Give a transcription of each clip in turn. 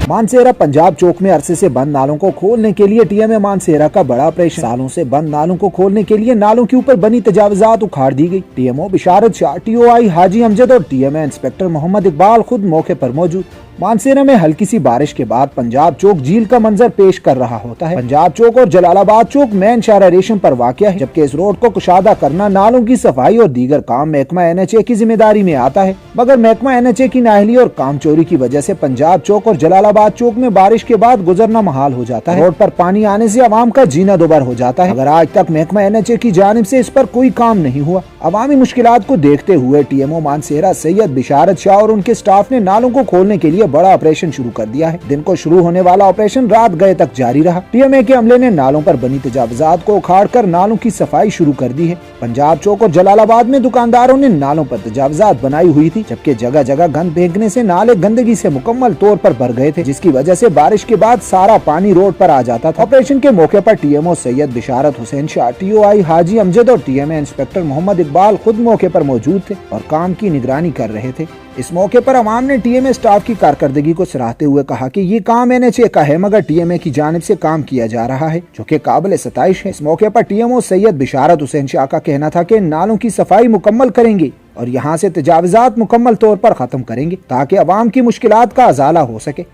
मानसेरा पंजाब चौक में अरसे से बंद नालों को खोलने के लिए टीएमए मानसेरा का बड़ा ऑपरेशन। सालों से बंद नालों को खोलने के लिए नालों के ऊपर बनी तजावजात उखाड़ दी गई। टीएमओ बिशारत शाह, टीओआई हाजी अमजद और टीएमए इंस्पेक्टर मोहम्मद इकबाल खुद मौके पर मौजूद। मानसेरा में हल्की सी बारिश के बाद पंजाब चौक झील का मंजर पेश कर रहा होता है। पंजाब चौक और जलालाबाद चौक मेन शाहरा रेशम पर वाक़या है, जबकि इस रोड को कुशादा करना, नालों की सफाई और दीगर काम महकमा एनएचए की जिम्मेदारी में आता है। मगर महकमा एनएचए की नाअहली और काम चोरी की वजह से पंजाब चौक और जलालाबाद चौक में बारिश के बाद गुजरना महाल हो जाता है। रोड पर पानी आने से अवाम का जीना दोबार हो जाता है। अगर आज तक महकमा एनएचए की जानिब से इस पर कोई काम नहीं हुआ। अवामी मुश्किलात को देखते हुए टीएमओ मानसेरा सैयद बिशारत शाह और उनके स्टाफ ने नालों को खोलने के लिए बड़ा ऑपरेशन शुरू कर दिया है। दिन को शुरू होने वाला ऑपरेशन रात गए तक जारी रहा। टीएमए के अमले ने नालों पर बनी तजावजात को उखाड़कर नालों की सफाई शुरू कर दी है। पंजाब चौक और जलालाबाद में दुकानदारों ने नालों पर तजावजात बनाई हुई थी, जबकि जगह जगह गंद फेंकने से नाले गंदगी से मुकम्मल तौर पर भर गए थे, जिसकी वजह से बारिश के बाद सारा पानी रोड पर आ जाता था। ऑपरेशन के मौके पर टीएमओ सैयद बिशारत हुसैन शाह, टीओआई हाजी अमजद और टीएमए इंस्पेक्टर मोहम्मद इकबाल खुद मौके पर मौजूद थे और काम की निगरानी कर रहे थे। इस मौके पर अवाम ने टीएमए स्टाफ की कारकर्दगी को सराहते हुए कहा कि ये काम एनएचए का है, मगर टीएमए की जानिब से काम किया जा रहा है, जो कि काबिल सताइश है। इस मौके पर टीएमओ सैयद बिशारत हुसैन शाह का कहना था कि नालों की सफाई मुकम्मल करेंगे और यहाँ से तजावजात मुकम्मल तौर पर खत्म करेंगे ताकि अवाम की मुश्किलात का अजाला हो सके।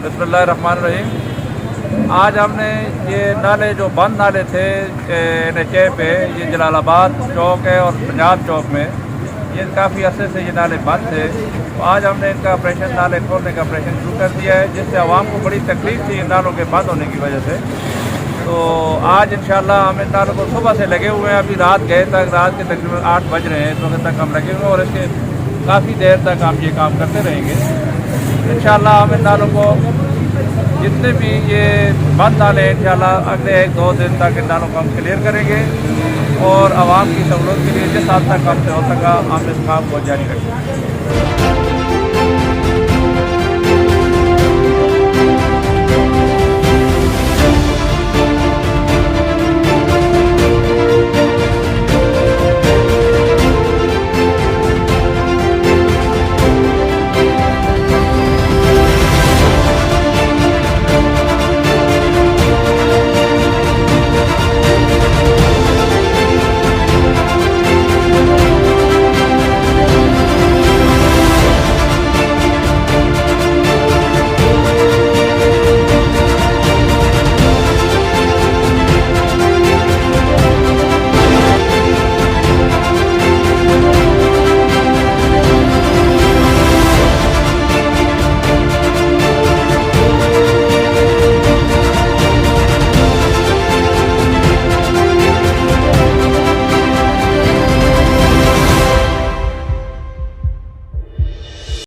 बिस्मिल्लाहिर्रहमानिर्रहीम। आज हमने ये नाले जो बंद नाले थे एनएचए पे, ये जलालाबाद चौक है और पंजाब चौक में, ये काफ़ी अरसे से ये नाले बंद थे। तो आज हमने इनका ऑपरेशन, नाले खोलने का ऑपरेशन शुरू कर दिया है, जिससे आवाम को बड़ी तकलीफ थी इन नालों के बंद होने की वजह से। तो आज इंशाल्लाह हम इन नालों को सुबह से लगे हुए हैं, अभी रात गए तक, रात के तकरीबन 8 बज रहे हैं, इस वक्त तक हम लगे हुए हैं और इसके काफ़ी देर तक हम ये काम करते रहेंगे। इंशाल्लाह हम इन नालों को जितने भी ये बंद नाले हैं इंशाल्लाह अगले 1-2 दिन तक इन नालों को हम क्लियर करेंगे और आवाम की सहूलत के लिए जिस हद तक हमसे हो सका हम इस काम को जारी रखेंगे।